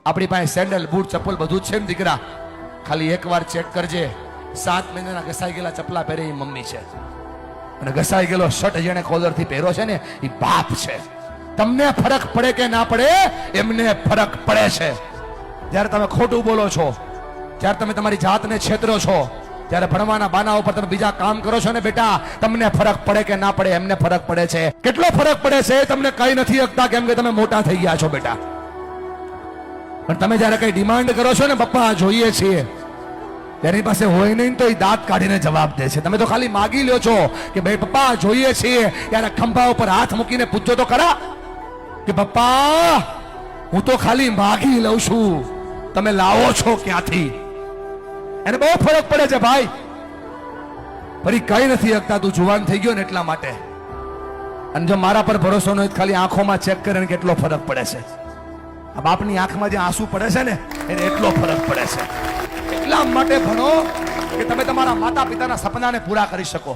આપણી પાસે sandal boot ચપ્પલ બધું જ છે ને દીકરા, ખાલી એકવાર ચેક કરજે, 7 મહિનાના ઘસાઈ ગયેલા ચપલા પહેરે એ મમ્મી છે, અને ઘસાઈ ગયેલો શર્ટ જેને કોલરથી પહેરો છે ને એ બાપ છે. તમને ફરક પડે કે ના પડે, એમને ફરક પડે છે. જ્યારે તમે ખોટું બોલો છો, જ્યારે તમે તમારી જાતને છેતરો છો, ત્યારે ભણવાના બાના ઉપર તમે બીજા કામ કરો છો ને બેટા, તમને ફરક પડે કે ના પડે, એમને ફરક પડે છે. કેટલો ફરક પડે છે તમને કઈ નથી શકતા, કેમ કે તમે મોટા થઈ ગયા છો બેટા. પણ તમે જ્યારે કઈ ડિમાન્ડ કરો છો ને, પપ્પા જોઈએ છીએ, તેની પાસે હોય નહીં તો એ દાંત કાઢીને જવાબ દે છે. તમે તો ખાલી માગી લ્યો છો કે ભાઈ પપ્પા જોઈએ છીએ, ત્યારે ખંભા ઉપર હાથ મૂકીને પૂછજો તો ખરા કે પપ્પા હું તો ખાલી માગી લઉં છું, તમે લાવો છો ક્યાંથી? એને બહુ ફરક પડે છે ભાઈ. ફરી કઈ નથી શકતા, તું જુવાન થઈ ગયો ને એટલા માટે. અને જો મારા પર ભરોસો ન હોય, ખાલી આંખોમાં ચેક કરે ને કેટલો ફરક પડે છે. આ બાપની આંખમાં જે આંસુ પડે છે ને, એને એટલો ફરક પડે છે. એટલા માટે ભણો કે તમે તમારા માતા પિતાના સપનાને પૂરા કરી શકો.